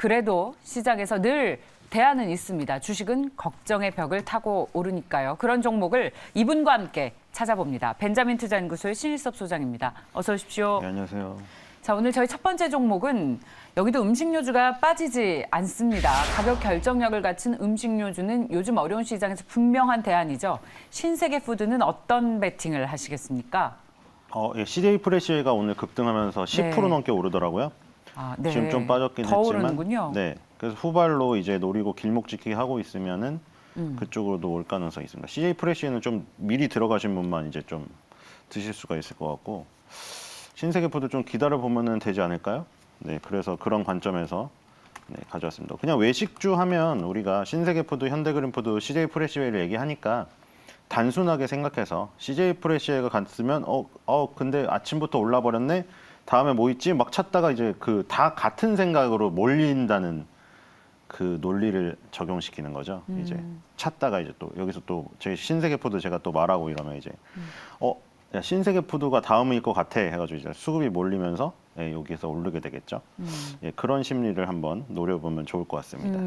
그래도 시장에서 늘 대안은 있습니다. 주식은 걱정의 벽을 타고 오르니까요. 그런 종목을 이분과 함께 찾아봅니다. 벤자민 투자연구소의 신일섭 소장입니다. 어서 오십시오. 네, 안녕하세요. 자, 오늘 저희 첫 번째 종목은 여기도 음식료주가 빠지지 않습니다. 가격 결정력을 갖춘 음식료주는 요즘 어려운 시장에서 분명한 대안이죠. 신세계푸드는 어떤 베팅을 하시겠습니까? CJ 프레시가 오늘 급등하면서 10% 네. 넘게 오르더라고요. 아, 네. 지금 좀 빠졌긴 더 했지만, 오르는군요. 네, 그래서 후발로 이제 노리고 길목 지키기 하고 있으면은 그쪽으로도 올 가능성이 있습니다. CJ 프레시는 좀 미리 들어가신 분만 이제 좀 드실 수가 있을 것 같고, 신세계푸드 좀 기다려 보면은 되지 않을까요? 네, 그래서 그런 관점에서 네, 가져왔습니다. 그냥 외식주 하면 우리가 신세계푸드, 현대그린푸드, CJ 프레시웨이를 얘기하니까 단순하게 생각해서 CJ 프레시웨이가 갔으면 근데 아침부터 올라 버렸네. 다음에 뭐 있지? 막 찾다가 이제 그 다 같은 생각으로 몰린다는 그 논리를 적용시키는 거죠. 이제 찾다가 이제 또 여기서 또 저희 신세계푸드 제가 또 말하고 이러면 이제 야, 신세계푸드가 다음일 것 같아 해가지고 이제 수급이 몰리면서 예, 여기서 오르게 되겠죠. 예, 그런 심리를 한번 노려보면 좋을 것 같습니다.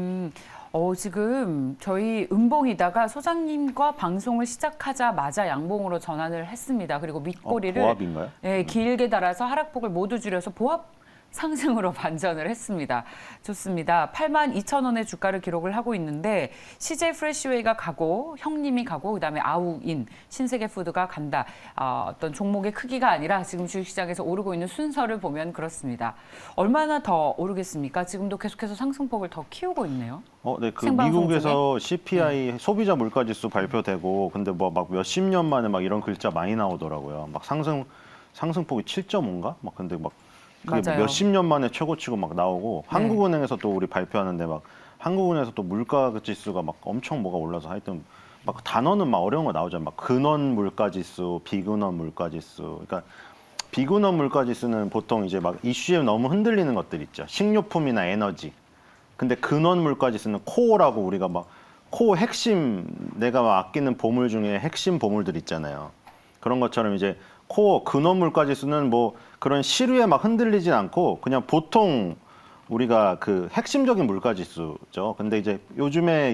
지금 저희 음봉이다가 소장님과 방송을 시작하자마자 양봉으로 전환을 했습니다. 그리고 밑꼬리를 보합인가요? 예, 길게 달아서 하락폭을 모두 줄여서 보합 상승으로 반전을 했습니다. 좋습니다. 82,000원의 주가를 기록을 하고 있는데 CJ 프레시웨이가 가고 형님이 가고 그다음에 아우인 신세계푸드가 간다. 어떤 종목의 크기가 아니라 지금 주식시장에서 오르고 있는 순서를 보면 그렇습니다. 얼마나 더 오르겠습니까? 지금도 계속해서 상승폭을 더 키우고 있네요. 네, 그 생방송 미국에서 CPI 소비자 물가지수 발표되고 근데 뭐 막 몇십 년 만에 막 이런 글자 많이 나오더라고요. 막 상승폭이 7.5인가? 막 근데 막 그게 맞아요. 몇십 년 만에 최고치고 막 나오고 네. 한국은행에서 또 우리 발표하는데 막 한국은행에서 또 물가 지수가 막 엄청 뭐가 올라서 하여튼 막 단어는 막 어려운 거 나오잖아요. 막 근원 물가 지수, 비근원 물가 지수. 그러니까 비근원 물가 지수는 보통 이제 막 이슈에 너무 흔들리는 것들 있죠. 식료품이나 에너지. 근데 근원 물가 지수는 코어라고 우리가 막 코어 핵심 내가 막 아끼는 보물 중에 핵심 보물들 있잖아요. 그런 것처럼 이제 코어 근원 물가 지수는 뭐 그런 시류에 막 흔들리진 않고 그냥 보통 우리가 그 핵심적인 물가 지수죠. 근데 이제 요즘에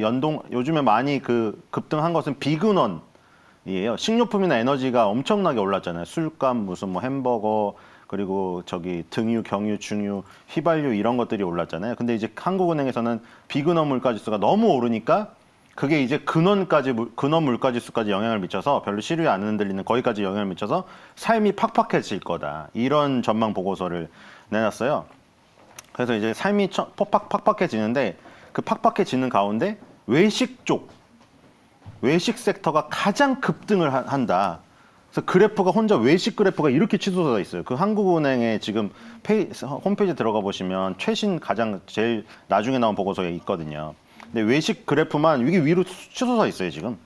많이 그 급등한 것은 비근원이에요. 식료품이나 에너지가 엄청나게 올랐잖아요. 술값 무슨 뭐 햄버거 그리고 저기 등유, 경유, 중유, 휘발유 이런 것들이 올랐잖아요. 근데 이제 한국은행에서는 비근원 물가 지수가 너무 오르니까 그게 이제 근원 물가 지수까지 영향을 미쳐서 별로 시류에 안 흔들리는 거기까지 영향을 미쳐서 삶이 팍팍해질 거다. 이런 전망 보고서를 내놨어요. 그래서 이제 삶이 팍팍해지는데 그 팍팍해지는 가운데 외식 섹터가 가장 급등을 한다. 그래서 그래프가 혼자 외식 그래프가 이렇게 치솟아 있어요. 그 한국은행의 지금 홈페이지 들어가 보시면 최신 가장 제일 나중에 나온 보고서에 있거든요. 근데 외식 그래프만 이게 위로 치솟아 있어요 지금.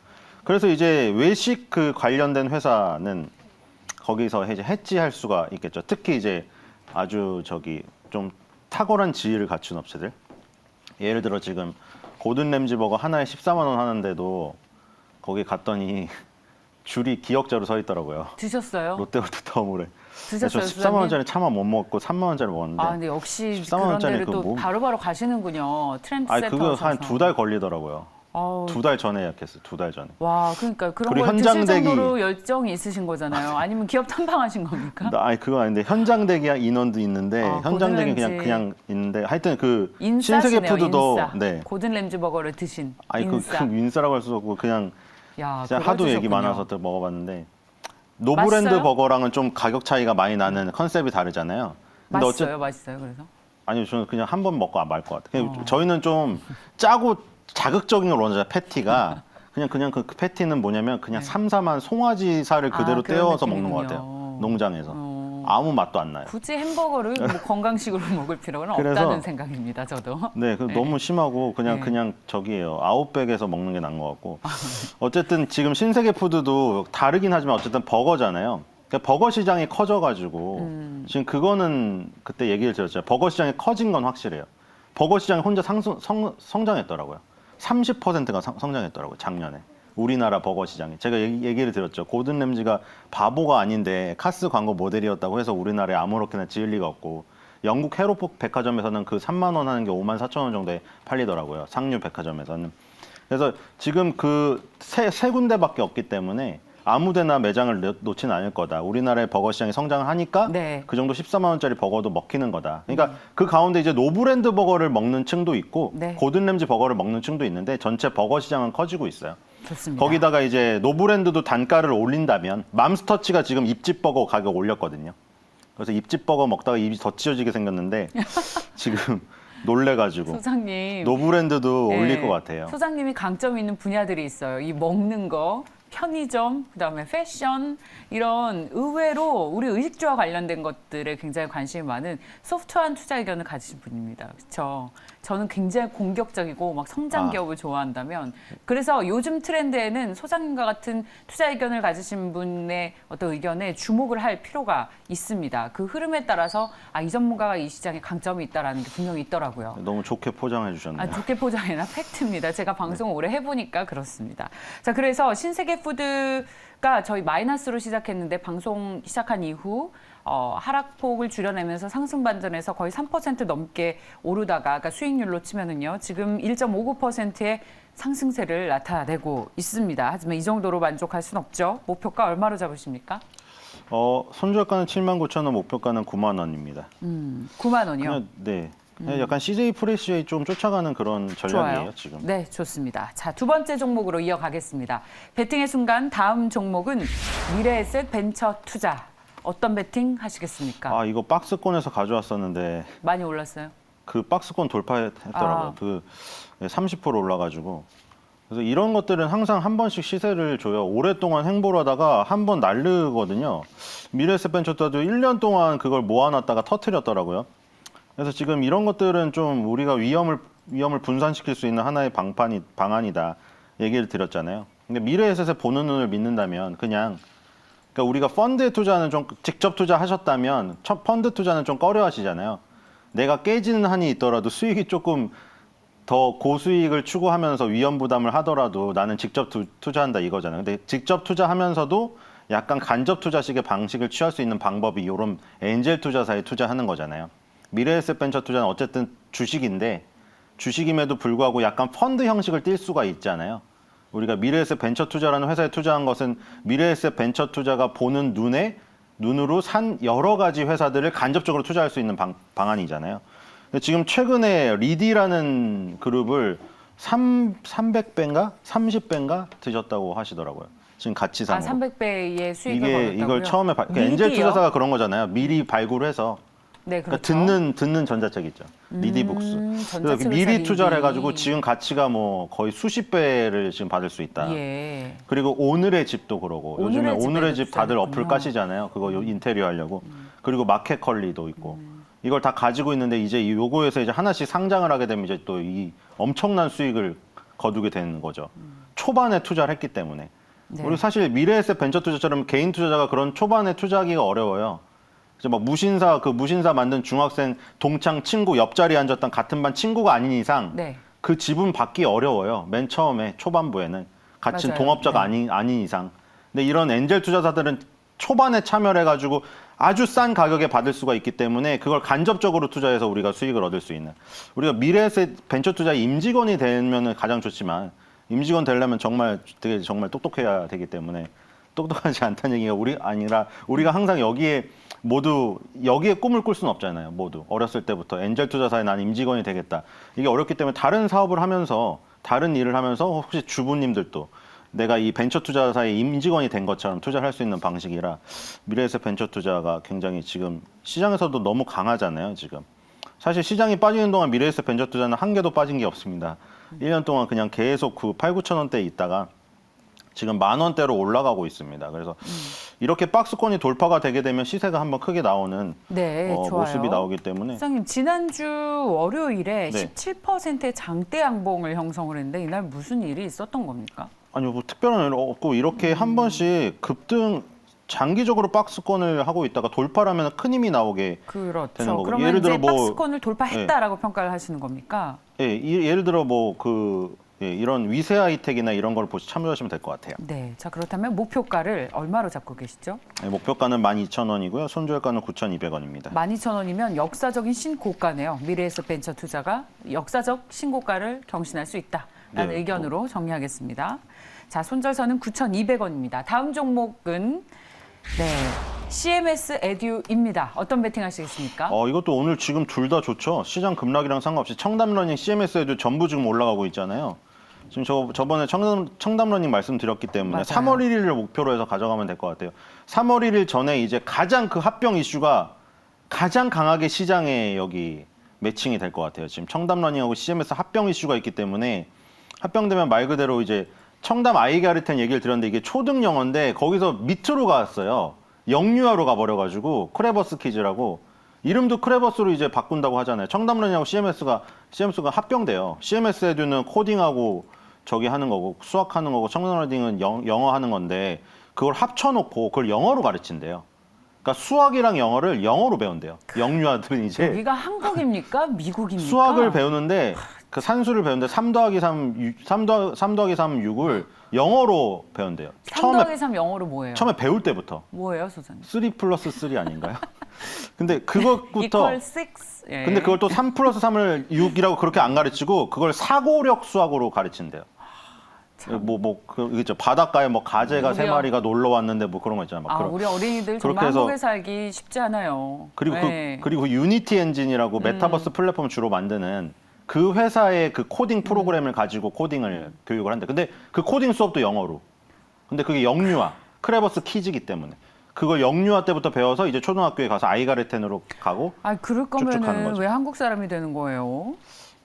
그래서 이제 외식 그 관련된 회사는 거기서 이제 해지할 수가 있겠죠. 특히 이제 아주 저기 좀 탁월한 지위를 갖춘 업체들. 예를 들어 지금 고든 램지 버거 하나에 14만 원 하는데도 거기 갔더니 줄이 기역자로 서 있더라고요. 드셨어요? 롯데월드 더물에. 드셨어요, 저 14만 원짜리 차마 못 먹고 3만 원짜리 먹었는데. 근데 역시 14만 그런 원짜리 데를 그거 또 뭐- 바로바로 가시는군요. 트렌드세터 그거 한 오셔서. 2달 걸리더라고요. 아우, 2달 전에 예약했어요. 2달 전에. 와, 그러니까 그런 그리고 걸 드실 현장대기- 정도로 열정이 있으신 거잖아요. 아니면 기업 탐방하신 겁니까? 그거 아닌데 현장 대기 인원도 있는데 현장 대기 고든 그냥 있는데 하여튼 그 인싸시네요, 신세계푸드도 인싸. 네. 고든 램즈 버거를 드신 그 인싸. 인싸라고 할 수 없고 그냥 야, 진짜 그걸 하도 얘기 드셨군요. 많아서 또 먹어봤는데 노브랜드 맛있어요? 버거랑은 좀 가격 차이가 많이 나는 컨셉이 다르잖아요. 근데 맛있어요, 그래서? 아니요, 저는 그냥 한 번 먹고 말 것 같아요. 저희는 좀 짜고 자극적인 걸 원하잖아요. 패티가 그냥 그 패티는 뭐냐면 그냥 네. 삼삼한 송아지살을 그대로 그런 떼어서 먹는 것 느낌이군요. 같아요. 농장에서 아무 맛도 안 나요. 굳이 햄버거를 뭐 건강식으로 먹을 필요는 그래서- 없다는 생각입니다, 저도. 네, 너무 심하고 네. 그냥 저기예요. 아웃백에서 먹는 게 나은 것 같고. 어쨌든 지금 신세계푸드도 다르긴 하지만 어쨌든 버거잖아요. 그러니까 버거 시장이 커져가지고 지금 그거는 그때 얘기를 드렸죠. 버거 시장이 커진 건 확실해요. 버거 시장이 혼자 성장했더라고요. 30%가 성장했더라고요. 작년에. 우리나라 버거 시장이. 제가 얘기를 드렸죠. 고든 램지가 바보가 아닌데 카스 광고 모델이었다고 해서 우리나라에 아무렇게나 지을 리가 없고 영국 헤로폭 백화점에서는 그 3만 원 하는 게 5만 4천 원 정도에 팔리더라고요. 상류 백화점에서는. 그래서 지금 그 세 군데밖에 없기 때문에 아무데나 매장을 놓지는 않을 거다. 우리나라의 버거 시장이 성장을 하니까 네. 그 정도 14만 원짜리 버거도 먹히는 거다. 그러니까 그 가운데 이제 노브랜드 버거를 먹는 층도 있고 네. 고든 램지 버거를 먹는 층도 있는데 전체 버거 시장은 커지고 있어요. 좋습니다. 거기다가 이제 노브랜드도 단가를 올린다면 맘스터치가 지금 입집 버거 가격 올렸거든요. 그래서 입집 버거 먹다가 입이 더 찢어지게 생겼는데 지금 놀래가지고 소장님. 노브랜드도 네. 올릴 것 같아요. 소장님이 강점 있는 분야들이 있어요. 이 먹는 거, 편의점, 그다음에 패션 이런 의외로 우리 의식주와 관련된 것들에 굉장히 관심이 많은 소프트한 투자 의견을 가지신 분입니다. 그렇죠? 저는 굉장히 공격적이고 막 성장 기업을 좋아한다면 그래서 요즘 트렌드에는 소장님과 같은 투자 의견을 가지신 분의 어떤 의견에 주목을 할 필요가 있습니다. 그 흐름에 따라서 이 전문가가 이 시장에 강점이 있다라는 게 분명히 있더라고요. 너무 좋게 포장해 주셨네요. 좋게 포장해나 팩트입니다. 제가 방송을 오래 해보니까 그렇습니다. 자, 그래서 신세계 푸드가 저희 마이너스로 시작했는데 방송 시작한 이후 하락폭을 줄여내면서 상승 반전에서 거의 3% 넘게 오르다가 그러니까 수익률로 치면은요. 지금 1.59%의 상승세를 나타내고 있습니다. 하지만 이 정도로 만족할 수는 없죠. 목표가 얼마로 잡으십니까? 손절가는 79,000원, 목표가는 9만 원입니다. 9만 원이요. 그냥, 네. 그냥 약간 CJ 프레시에 좀 쫓아가는 그런 전략이에요, 좋아요. 지금. 네, 좋습니다. 자, 두 번째 종목으로 이어가겠습니다. 베팅의 순간 다음 종목은 미래에셋 벤처 투자. 어떤 베팅 하시겠습니까? 이거 박스권에서 가져왔었는데 많이 올랐어요? 그 박스권 돌파했더라고요. 그 30% 올라가지고. 그래서 이런 것들은 항상 한 번씩 시세를 줘요. 오랫동안 행보를 하다가 한 번 날르거든요. 미래에셋 벤처 투자도 1년 동안 그걸 모아놨다가 터트렸더라고요. 그래서 지금 이런 것들은 좀 우리가 위험을 분산시킬 수 있는 하나의 방안이다 얘기를 드렸잖아요. 근데 미래에셋에 보는 눈을 믿는다면 그러니까 우리가 펀드에 투자는 좀 직접 투자하셨다면 펀드 투자는 좀 꺼려하시잖아요. 내가 깨지는 한이 있더라도 수익이 조금 더 고수익을 추구하면서 위험 부담을 하더라도 나는 직접 투자한다 이거잖아요. 근데 직접 투자하면서도 약간 간접 투자식의 방식을 취할 수 있는 방법이 이런 엔젤 투자사에 투자하는 거잖아요. 미래에셋 벤처 투자는 어쨌든 주식인데 주식임에도 불구하고 약간 펀드 형식을 띌 수가 있잖아요. 우리가 미래에셋 벤처 투자라는 회사에 투자한 것은 미래에셋 벤처 투자가 보는 눈으로 산 여러 가지 회사들을 간접적으로 투자할 수 있는 방안이잖아요. 근데 지금 최근에 리디라는 그룹을 300배인가 30배인가 드셨다고 하시더라고요. 지금 같이 산 거. 300배의 수익을 벌었다고요? 이걸 처음에 그러니까 엔젤 투자사가 그런 거잖아요. 미리 발굴해서 네, 그렇죠. 그러니까 듣는 전자책 있죠. 리디북스. 그래서 미리 투자를 해가지고 지금 가치가 뭐 거의 수십 배를 지금 받을 수 있다. 예. 그리고 오늘의 집도 그러고 요즘에 오늘의 집 다들 투자했군요. 어플 까시잖아요. 그거 인테리어 하려고. 그리고 마켓컬리도 있고. 이걸 다 가지고 있는데 이제 요거에서 이제 하나씩 상장을 하게 되면 이제 또 이 엄청난 수익을 거두게 되는 거죠. 초반에 투자를 했기 때문에. 네. 우리 사실 미래에셋 벤처 투자처럼 개인 투자자가 그런 초반에 투자하기가 어려워요. 이제 막 무신사 만든 중학생 동창 친구 옆자리에 앉았던 같은 반 친구가 아닌 이상 네. 그 지분 받기 어려워요. 맨 처음에 초반부에는 같이 맞아요. 동업자가 네. 아닌 이상. 근데 이런 엔젤 투자자들은 초반에 참여를 해가지고 아주 싼 가격에 받을 수가 있기 때문에 그걸 간접적으로 투자해서 우리가 수익을 얻을 수 있는. 우리가 미래에셋 벤처 투자의 임직원이 되면 가장 좋지만 임직원 되려면 정말 똑똑해야 되기 때문에 똑똑하지 않다는 얘기가 우리가 항상 여기에 꿈을 꿀 수는 없잖아요. 모두 어렸을 때부터 엔젤 투자사에 난 임직원이 되겠다. 이게 어렵기 때문에 다른 사업을 하면서 다른 일을 하면서 혹시 주부님들도 내가 이 벤처 투자사의 임직원이 된 것처럼 투자를 할 수 있는 방식이라 미래에셋 벤처 투자가 굉장히 지금 시장에서도 너무 강하잖아요. 지금 사실 시장이 빠지는 동안 미래에셋 벤처 투자는 한 개도 빠진 게 없습니다. 1년 동안 그냥 계속 그 8,000~9,000원대에 있다가 지금 10,000원대로 올라가고 있습니다. 그래서 이렇게 박스권이 돌파가 되게 되면 시세가 한번 크게 나오는 네, 좋아요. 모습이 나오기 때문에. 사장님, 지난주 월요일에 네. 17%의 장대 양봉을 형성을 했는데 이날 무슨 일이 있었던 겁니까? 아니요, 뭐 특별한 일 없고 이렇게 한 번씩 급등 장기적으로 박스권을 하고 있다가 돌파를 하면 큰 힘이 나오게 그렇죠. 되는 거고. 그러면 예를 들어 이제 박스권을 돌파했다라고 평가를 하시는 겁니까? 예를 들어 예, 이런 위세 하이텍이나 이런 걸 참조하시면 될 것 같아요. 네, 자 그렇다면 목표가를 얼마로 잡고 계시죠? 예, 목표가는 12,000원이고요. 손절가는 9,200원입니다. 12,000원이면 역사적인 신고가네요. 미래에셋 벤처 투자가 역사적 신고가를 경신할 수 있다라는 네, 의견으로 정리하겠습니다. 자, 손절선은 9,200원입니다. 다음 종목은 CMS 에듀입니다. 어떤 베팅 하시겠습니까? 이것도 오늘 지금 둘 다 좋죠. 시장 급락이랑 상관없이 청담러닝, CMS에도 전부 지금 올라가고 있잖아요. 지금 저번에 청담러닝 말씀드렸기 때문에 맞아요. 3월 1일을 목표로 해서 가져가면 될 것 같아요. 3월 1일 전에 이제 가장 그 합병 이슈가 가장 강하게 시장에 여기 매칭이 될 것 같아요. 지금 청담러닝하고 CMS 합병 이슈가 있기 때문에 합병되면 말 그대로 이제 청담 아이가르텐 얘기를 드렸는데 이게 초등 영어인데 거기서 밑으로 갔어요. 영유아로 가버려가지고 크레버스 키즈라고 이름도 크레버스로 이제 바꾼다고 하잖아요. 청담러닝하고 CMS가 합병돼요. CMS 에듀는 코딩하고 저기 하는 거고 수학하는 거고 청담러닝은 영어 하는 건데 그걸 합쳐놓고 그걸 영어로 가르친대요. 그러니까 수학이랑 영어를 영어로 배운대요. 영유아들은 이제 여기가 한국입니까? 미국입니까? 수학을 배우는데 그 산수를 배우는데 3 더하기 3 6을 영어로 배운대요. 3 더하기 3 영어로 뭐예요? 처음에 배울 때부터 뭐예요, 소장님? 3 플러스 3 아닌가요? 근데 그것부터 equal 6. 예. 근데 그걸 또 3 플러스 3을 6이라고 그렇게 안 가르치고 그걸 사고력 수학으로 가르친대요. 그죠 바닷가에 뭐 가재가 세 마리가 놀러 왔는데 뭐 그런 거 있잖아요. 막 그런. 우리 어린이들 정말 그렇게 해서 한국에 살기 쉽지 않아요. 그리고 네. 그리고 유니티 엔진이라고 메타버스 플랫폼 주로 만드는 그 회사의 그 코딩 프로그램을 가지고 코딩을 교육을 한대. 근데 그 코딩 수업도 영어로. 근데 그게 영유아 크레버스 키즈기 때문에 그걸 영유아 때부터 배워서 이제 초등학교에 가서 아이가르텐으로 가고. 그럴 쭉쭉 가는 거면은 거죠. 왜 한국 사람이 되는 거예요?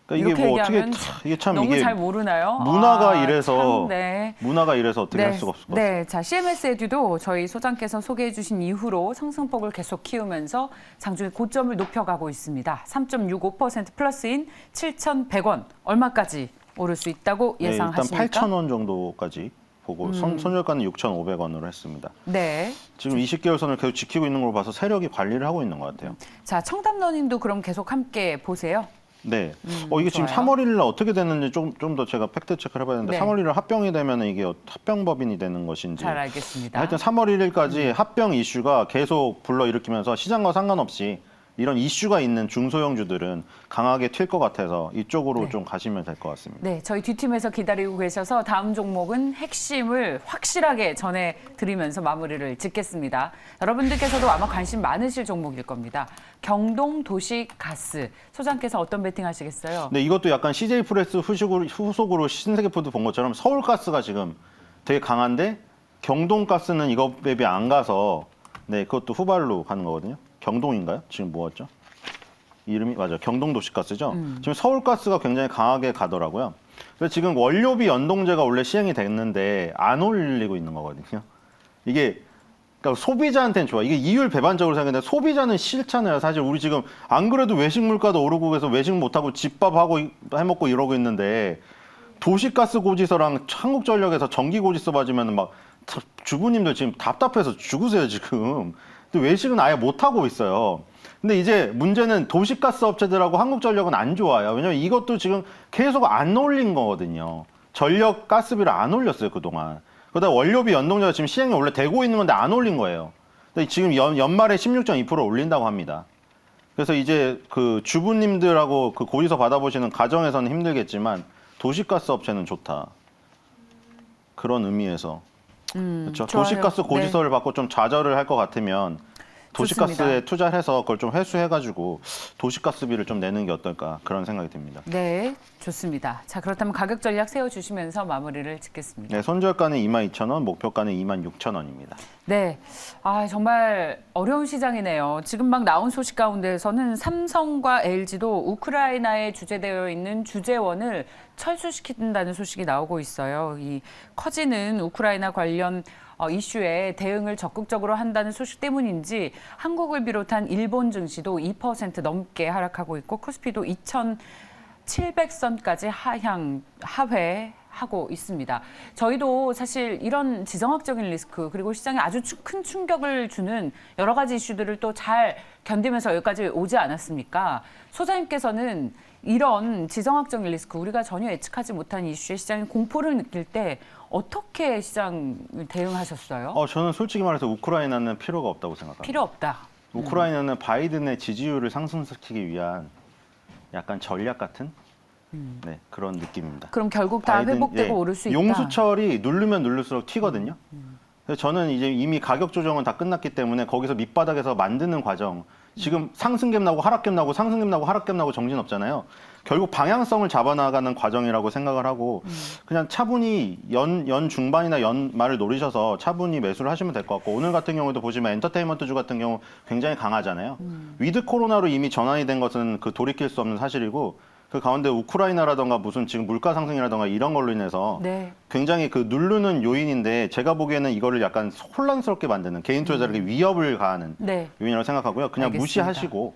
그러니까 이게 뭐 어떻게 얘기하면 이게 참 너무 이게 잘 모르나요? 문화가 이래서 참, 네. 문화가 이래서 어떻게 할 수가 없을 것 같아요. 네, 자 CMS 에듀도 저희 소장께서 소개해주신 이후로 상승폭을 계속 키우면서 장중에 고점을 높여가고 있습니다. 3.65% 플러스인 7,100원 얼마까지 오를 수 있다고 네, 일단 예상하십니까? 8,000원 정도까지 보고 손절가는 6,500원으로 했습니다. 네. 지금 20개월 선을 계속 지키고 있는 걸 봐서 세력이 관리를 하고 있는 것 같아요. 자 청담러님도 그럼 계속 함께 보세요. 네. 이게 지금 좋아요. 3월 1일 날 어떻게 됐는지 좀 더 제가 팩트 체크를 해봐야 되는데 네. 3월 1일 합병이 되면 이게 합병법인이 되는 것인지. 잘 알겠습니다. 하여튼 3월 1일까지 합병 이슈가 계속 불러일으키면서 시장과 상관없이 이런 이슈가 있는 중소형주들은 강하게 튈 것 같아서 이쪽으로 네. 좀 가시면 될 것 같습니다. 네, 저희 뒷팀에서 기다리고 계셔서 다음 종목은 핵심을 확실하게 전해드리면서 마무리를 짓겠습니다. 여러분들께서도 아마 관심 많으실 종목일 겁니다. 경동도시가스. 소장께서 어떤 베팅 하시겠어요? 네, 이것도 약간 CJ 프레스 후속으로 신세계푸드 본 것처럼 서울가스가 지금 되게 강한데 경동가스는 이거 맵이 안 가서 네, 그것도 후발로 가는 거거든요. 경동인가요? 지금 뭐였죠? 이름이 맞아요. 경동도시가스죠. 지금 서울가스가 굉장히 강하게 가더라고요. 그래서 지금 원료비 연동제가 원래 시행이 됐는데 안 올리고 있는 거거든요. 이게 그러니까 소비자한테는 좋아. 이게 이율 배반적으로 생각했는데 소비자는 싫잖아요. 사실 우리 지금 안 그래도 외식 물가도 오르고 그래서 외식 못하고 집밥하고 해먹고 이러고 있는데 도시가스 고지서랑 한국전력에서 전기고지서 받으면 막 주부님들 지금 답답해서 죽으세요 지금. 근데 외식은 아예 못하고 있어요. 근데 이제 문제는 도시가스 업체들하고 한국전력은 안 좋아요. 왜냐면 이것도 지금 계속 안 올린 거거든요. 전력 가스비를 안 올렸어요 그동안. 그러다 원료비 연동제가 지금 시행이 원래 되고 있는 건데 안 올린 거예요. 근데 지금 연말에 16.2% 올린다고 합니다. 그래서 이제 그 주부님들하고 그 고지서 받아보시는 가정에서는 힘들겠지만 도시가스 업체는 좋다. 그런 의미에서. 그렇죠. 좋아요. 도시가스 고지서를 받고 좀 좌절을 할 것 같으면 도시가스에 좋습니다. 투자를 해서 그걸 좀 회수해가지고 도시가스비를 좀 내는 게 어떨까 그런 생각이 듭니다. 네, 좋습니다. 자, 그렇다면 가격 전략 세워주시면서 마무리를 짓겠습니다. 네, 손절가는 22,000원, 목표가는 26,000원입니다. 네, 정말 어려운 시장이네요. 지금 막 나온 소식 가운데서는 삼성과 LG도 우크라이나에 주재되어 있는 주재원을 철수시킨다는 소식이 나오고 있어요. 이 커지는 우크라이나 관련 이슈에 대응을 적극적으로 한다는 소식 때문인지 한국을 비롯한 일본 증시도 2% 넘게 하락하고 있고 코스피도 2,700선까지 하회 하고 있습니다. 저희도 사실 이런 지정학적인 리스크 그리고 시장에 아주 큰 충격을 주는 여러 가지 이슈들을 또 잘 견디면서 여기까지 오지 않았습니까? 소장님께서는 이런 지정학적인 리스크 우리가 전혀 예측하지 못한 이슈에 시장이 공포를 느낄 때 어떻게 시장을 대응하셨어요? 저는 솔직히 말해서 우크라이나는 필요가 없다고 생각합니다. 필요 없다. 우크라이나는 바이든의 지지율을 상승시키기 위한 약간 전략 같은 네, 그런 느낌입니다. 그럼 결국 다 회복되고 오를 수 있다. 용수철이 누르면 누를수록 튀거든요. 그래서 저는 이제 이미 가격 조정은 다 끝났기 때문에 거기서 밑바닥에서 만드는 과정, 지금 상승갭 나고 하락갭 나고 상승갭 나고 하락갭 나고 정신 없잖아요. 결국 방향성을 잡아나가는 과정이라고 생각을 하고 그냥 차분히 연 중반이나 연 말을 노리셔서 차분히 매수를 하시면 될 것 같고, 오늘 같은 경우도 보시면 엔터테인먼트주 같은 경우 굉장히 강하잖아요. 위드 코로나로 이미 전환이 된 것은 그 돌이킬 수 없는 사실이고, 그 가운데 우크라이나라던가 무슨 지금 물가 상승이라던가 이런 걸로 인해서 네. 굉장히 그 누르는 요인인데, 제가 보기에는 이거를 약간 혼란스럽게 만드는, 개인 투자자에게 위협을 가하는 네. 요인이라고 생각하고요. 그냥 알겠습니다. 무시하시고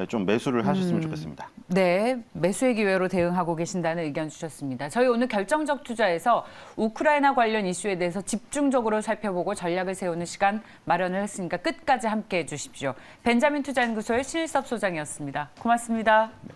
좀 매수를 하셨으면 좋겠습니다. 네, 매수의 기회로 대응하고 계신다는 의견 주셨습니다. 저희 오늘 결정적 투자에서 우크라이나 관련 이슈에 대해서 집중적으로 살펴보고 전략을 세우는 시간 마련을 했으니까 끝까지 함께해 주십시오. 벤자민 투자연구소의 신일섭 소장이었습니다. 고맙습니다. 네.